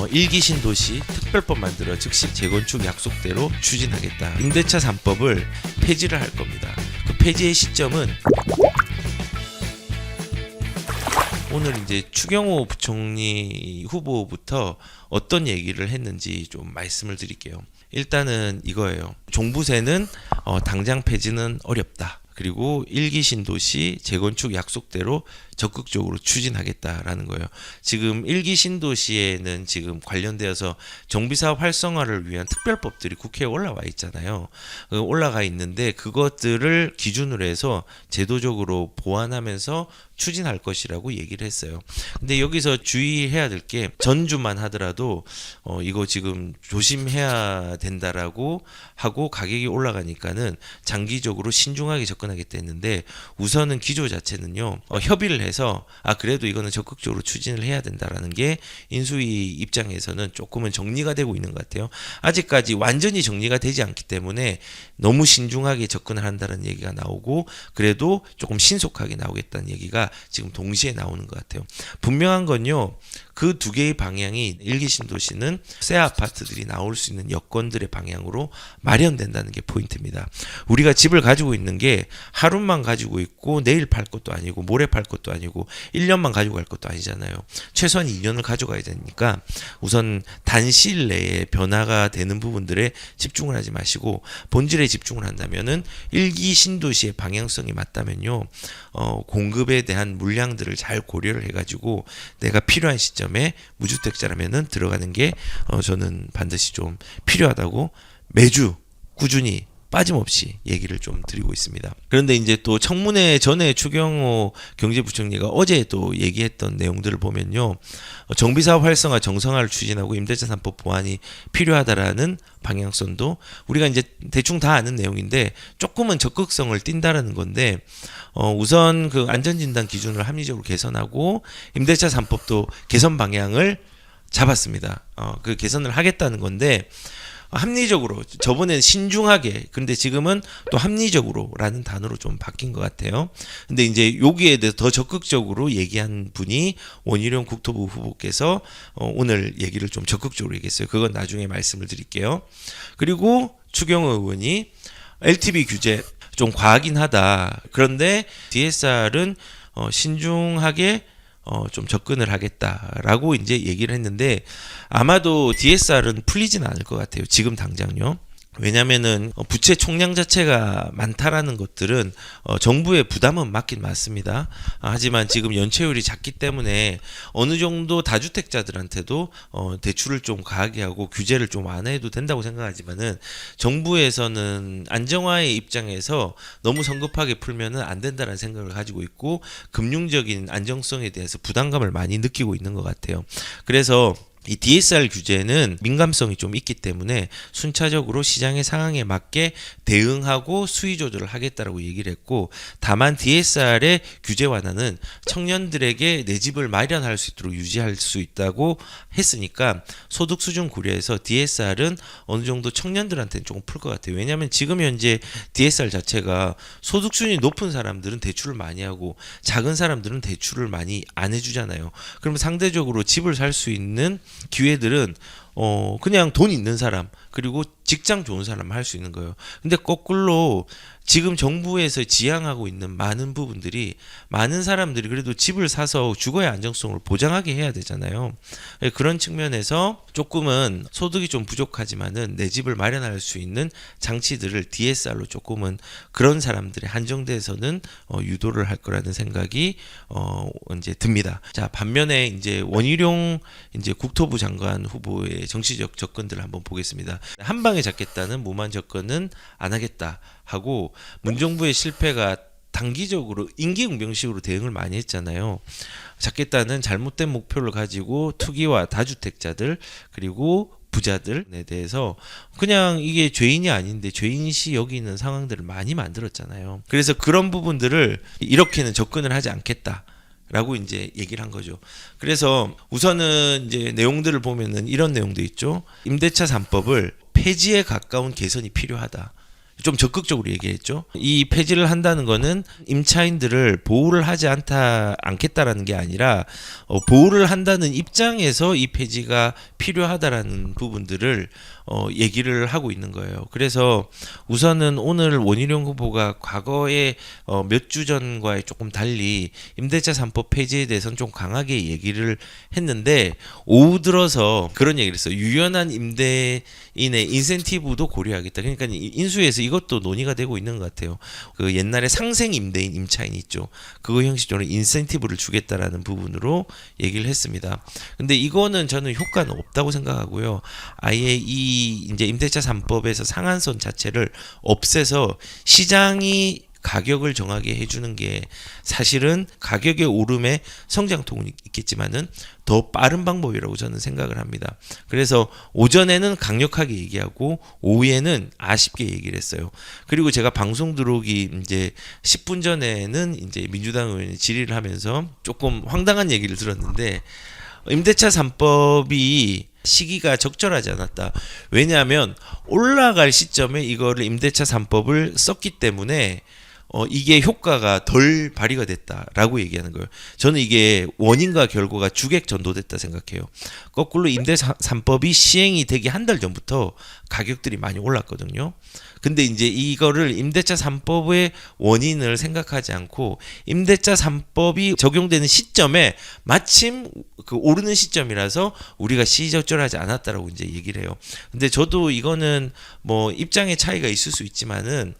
1기 신도시 특별법 만들어 즉시 재건축 약속대로 추진하겠다. 임대차 3법을 폐지를 할 겁니다. 그 폐지의 시점은 오늘 이제 추경호 부총리 후보부터 어떤 얘기를 했는지 좀 말씀을 드릴게요. 일단은 이거예요. 종부세는 당장 폐지는 어렵다. 그리고 1기 신도시 재건축 약속대로 적극적으로 추진하겠다라는 거예요. 지금 1기 신도시에는 지금 관련되어서 정비사업 활성화를 위한 특별법들이 국회에 올라와 있잖아요. 올라가 있는데 그것들을 기준으로 해서 제도적으로 보완하면서 추진할 것이라고 얘기를 했어요. 근데 여기서 주의해야 될 게 전주만 하더라도 이거 지금 조심해야 된다라고 하고 가격이 올라가니까는 장기적으로 신중하게 접근하겠다 했는데 우선은 기조 자체는요. 협의를 해서 그래도 이거는 적극적으로 추진을 해야 된다라는 게 인수위 입장에서는 조금은 정리가 되고 있는 것 같아요. 아직까지 완전히 정리가 되지 않기 때문에 너무 신중하게 접근을 한다는 얘기가 나오고 그래도 조금 신속하게 나오겠다는 얘기가 지금 동시에 나오는 것 같아요. 분명한 건요. 그 두 개의 방향이 1기 신도시는 새 아파트들이 나올 수 있는 여건들의 방향으로 마련된다는 게 포인트입니다. 우리가 집을 가지고 있는 게 하루만 가지고 있고 내일 팔 것도 아니고 모레 팔 것도 아니고 1년만 가지고 갈 것도 아니잖아요. 최소한 2년을 가져가야 되니까 우선 단시일 내에 변화가 되는 부분들에 집중을 하지 마시고 본질에 집중을 한다면은 1기 신도시의 방향성이 맞다면요. 공급에 대한 물량들을 잘 고려를 해가지고 내가 필요한 시점에 무주택자라면은 들어가는 게 저는 반드시 좀 필요하다고 매주 꾸준히 빠짐없이 얘기를 좀 드리고 있습니다. 그런데 이제 또 청문회 전에 추경호 경제부총리가 어제 또 얘기했던 내용들을 보면요. 정비사업 활성화 정상화를 추진하고 임대차 3법 보완이 필요하다라는 방향성도 우리가 이제 대충 다 아는 내용인데 조금은 적극성을 띈다라는 건데 우선 그 안전진단 기준을 합리적으로 개선하고 임대차 3법도 개선 방향을 잡았습니다. 그 개선을 하겠다는 건데 합리적으로 저번엔 신중하게 근데 지금은 또 합리적으로라는 단어로 좀 바뀐 것 같아요. 근데 이제 여기에 대해서 더 적극적으로 얘기한 분이 원희룡 국토부 후보께서 오늘 얘기를 좀 적극적으로 얘기했어요. 그건 나중에 말씀을 드릴게요. 그리고 추경호 의원이 LTV 규제 좀 과하긴 하다. 그런데 DSR은 신중하게 좀 접근을 하겠다라고 이제 얘기를 했는데 아마도 DSR은 풀리진 않을 것 같아요. 지금 당장요. 왜냐면은 부채 총량 자체가 많다라는 것들은 정부의 부담은 맞긴 맞습니다. 하지만 지금 연체율이 작기 때문에 어느 정도 다주택자들한테도 대출을 좀 가하게 하고 규제를 좀 완화해도 된다고 생각하지만은 정부에서는 안정화의 입장에서 너무 성급하게 풀면은 안 된다는 생각을 가지고 있고 금융적인 안정성에 대해서 부담감을 많이 느끼고 있는 것 같아요. 그래서 이 DSR 규제는 민감성이 좀 있기 때문에 순차적으로 시장의 상황에 맞게 대응하고 수위 조절을 하겠다라고 얘기를 했고 다만 DSR의 규제 완화는 청년들에게 내 집을 마련할 수 있도록 유지할 수 있다고 했으니까 소득 수준 고려해서 DSR은 어느 정도 청년들한테는 조금 풀 것 같아요. 왜냐하면 지금 현재 DSR 자체가 소득 수준이 높은 사람들은 대출을 많이 하고 작은 사람들은 대출을 많이 안 해주잖아요. 그러면 상대적으로 집을 살 수 있는 기회들은 그냥 돈 있는 사람 그리고 직장 좋은 사람 할 수 있는 거예요. 근데 거꾸로 지금 정부에서 지향하고 있는 많은 부분들이 많은 사람들이 그래도 집을 사서 주거의 안정성을 보장하게 해야 되잖아요. 그런 측면에서 조금은 소득이 좀 부족하지만은 내 집을 마련할 수 있는 장치들을 DSR로 조금은 그런 사람들의 한정돼서는 유도를 할 거라는 생각이 이제 듭니다. 자, 반면에 이제 원희룡 이제 국토부 장관 후보의 정치적 접근들을 한번 보겠습니다. 한 방에 잡겠다는 무만 접근은 안 하겠다 하고 문정부의 실패가 단기적으로 임기응변식으로 대응을 많이 했잖아요. 잡겠다는 잘못된 목표를 가지고 투기와 다주택자들 그리고 부자들에 대해서 그냥 이게 죄인이 아닌데 죄인시 여기는 상황들을 많이 만들었잖아요. 그래서 그런 부분들을 이렇게는 접근을 하지 않겠다. 라고 이제 얘기를 한 거죠. 그래서 우선은 이제 내용들을 보면은 이런 내용도 있죠. 임대차 3법을 폐지에 가까운 개선이 필요하다. 좀 적극적으로 얘기했죠. 이 폐지를 한다는 거는 임차인들을 보호를 하지 않겠다라는 게 아니라 보호를 한다는 입장에서 이 폐지가 필요하다라는 부분들을 얘기를 하고 있는 거예요. 그래서 우선은 오늘 원희룡 후보가 과거에 몇 주 전과의 조금 달리 임대차 3법 폐지에 대해서는 좀 강하게 얘기를 했는데 오후 들어서 그런 얘기를 했어요. 유연한 임대인의 인센티브도 고려하겠다. 그러니까 인수위에서 이것도 논의가 되고 있는 것 같아요. 그 옛날에 상생 임대인 임차인 있죠. 그거 형식적으로 인센티브를 주겠다라는 부분으로 얘기를 했습니다. 근데 이거는 저는 효과는 없다고 생각하고요. 아예 이 이제 임대차 3법에서 상한선 자체를 없애서 시장이 가격을 정하게 해주는 게 사실은 가격의 오름에 성장통은 있겠지만은 더 빠른 방법이라고 저는 생각을 합니다. 그래서 오전에는 강력하게 얘기하고 오후에는 아쉽게 얘기를 했어요. 그리고 제가 방송 들어오기 이제 10분 전에는 이제 민주당 의원이 질의를 하면서 조금 황당한 얘기를 들었는데 임대차 3법이 시기가 적절하지 않았다. 왜냐하면 올라갈 시점에 이거를 임대차 3법을 썼기 때문에 이게 효과가 덜 발휘가 됐다라고 얘기하는 거예요. 저는 이게 원인과 결과가 주객 전도됐다 생각해요. 거꾸로 임대차 3법이 시행이 되기 한 달 전부터 가격들이 많이 올랐거든요. 근데 이제 이거를 임대차 3법의 원인을 생각하지 않고 임대차 3법이 적용되는 시점에 마침 그 오르는 시점이라서 우리가 시적절하지 않았다라고 이제 얘기를 해요. 근데 저도 이거는 뭐 입장의 차이가 있을 수 있지만은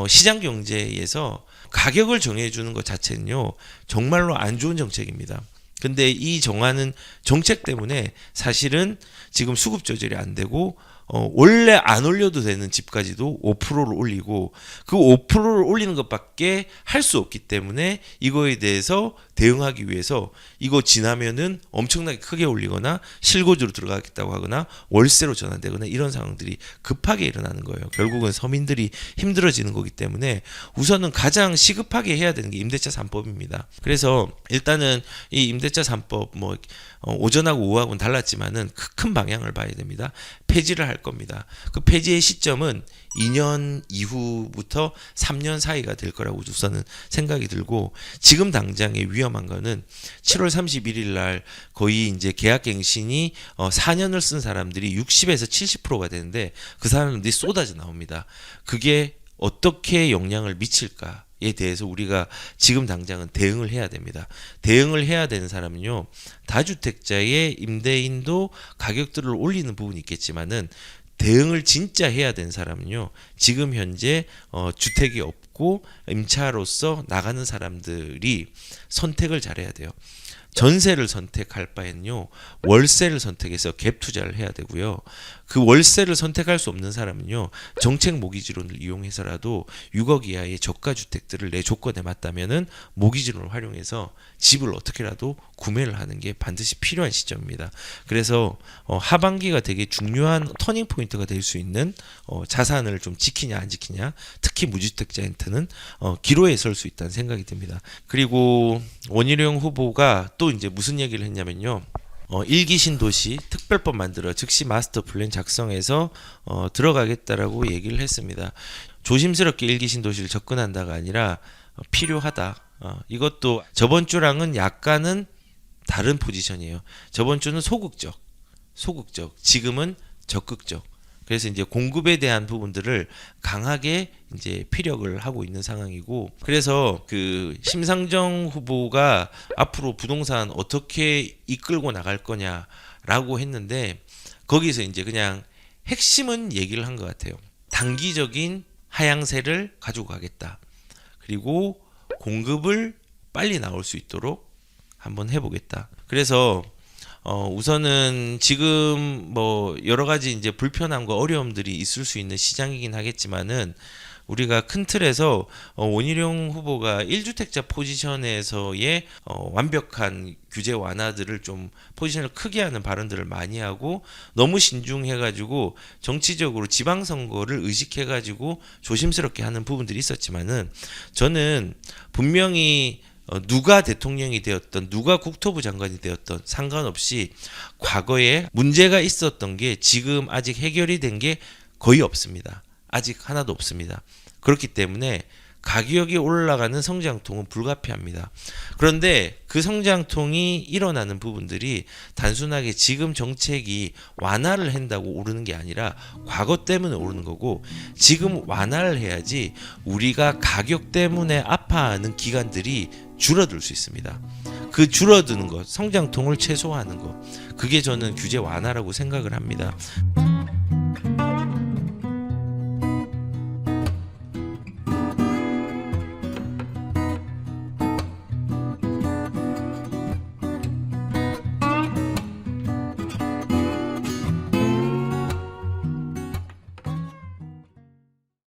시장 경제에서 가격을 정해주는 것 자체는요 정말로 안 좋은 정책입니다. 근데 이 정하는 정책 때문에 사실은 지금 수급 조절이 안 되고 원래 안 올려도 되는 집까지도 5%를 올리고 그 5%를 올리는 것밖에 할 수 없기 때문에 이거에 대해서 대응하기 위해서 이거 지나면은 엄청나게 크게 올리거나 실거주로 들어가겠다고 하거나 월세로 전환되거나 이런 상황들이 급하게 일어나는 거예요. 결국은 서민들이 힘들어지는 거기 때문에 우선은 가장 시급하게 해야 되는 게 임대차 3법입니다. 그래서 일단은 이 임대차 3법 뭐 오전하고 오후하고는 달랐지만은 큰 방향을 봐야 됩니다. 폐지를 할 겁니다. 그 폐지의 시점은 2년 이후부터 3년 사이가 될 거라고 우선은 생각이 들고 지금 당장의 위험한 거는 7월 31일 날 거의 이제 계약갱신이 4년을 쓴 사람들이 60에서 70%가 되는데 그 사람들이 쏟아져 나옵니다. 그게 어떻게 영향을 미칠까? 에 대해서 우리가 지금 당장은 대응을 해야 됩니다. 대응을 해야 되는 사람은요. 다주택자의 임대인도 가격들을 올리는 부분이 있겠지만은 대응을 진짜 해야 되는 사람은요. 지금 현재 주택이 없고 임차로서 나가는 사람들이 선택을 잘해야 돼요. 전세를 선택할 바에는요 월세를 선택해서 갭 투자를 해야 되고요. 그 월세를 선택할 수 없는 사람은요 정책 모기지론을 이용해서라도 6억 이하의 저가 주택들을 내 조건에 맞다면은 모기지론을 활용해서 집을 어떻게라도 구매를 하는 게 반드시 필요한 시점입니다. 그래서 하반기가 되게 중요한 터닝 포인트가 될 수 있는 자산을 좀 지키냐 안 지키냐 특히 무주택자한테는 기로에 설 수 있다는 생각이 듭니다. 그리고 원희룡 후보가 또 이제 무슨 얘기를 했냐면요. 1기 신도시 특별법 만들어 즉시 마스터 플랜 작성해서 들어가겠다라고 얘기를 했습니다. 조심스럽게 1기 신도시를 접근한다가 아니라 필요하다. 이것도 저번 주랑은 약간은 다른 포지션이에요. 저번 주는 소극적, 지금은 적극적. 그래서 이제 공급에 대한 부분들을 강하게 이제 피력을 하고 있는 상황이고, 그래서 그 심상정 후보가 앞으로 부동산 어떻게 이끌고 나갈 거냐라고 했는데 거기서 이제 그냥 핵심은 얘기를 한 것 같아요. 단기적인 하향세를 가지고 가겠다. 그리고 공급을 빨리 나올 수 있도록 한번 해보겠다. 그래서 우선은 지금 뭐 여러 가지 이제 불편함과 어려움들이 있을 수 있는 시장이긴 하겠지만은 우리가 큰 틀에서 원희룡 후보가 1주택자 포지션에서의 완벽한 규제 완화들을 좀 포지션을 크게 하는 발언들을 많이 하고 너무 신중해가지고 정치적으로 지방선거를 의식해가지고 조심스럽게 하는 부분들이 있었지만은 저는 분명히 누가 대통령이 되었던 누가 국토부 장관이 되었던 상관없이 과거에 문제가 있었던 게 지금 아직 해결이 된 게 거의 없습니다. 아직 하나도 없습니다. 그렇기 때문에 가격이 올라가는 성장통은 불가피합니다. 그런데 그 성장통이 일어나는 부분들이 단순하게 지금 정책이 완화를 한다고 오르는 게 아니라 과거 때문에 오르는 거고, 지금 완화를 해야지 우리가 가격 때문에 아파하는 기간들이 줄어들 수 있습니다. 그 줄어드는 것, 성장통을 최소화하는 것, 그게 저는 규제 완화라고 생각을 합니다.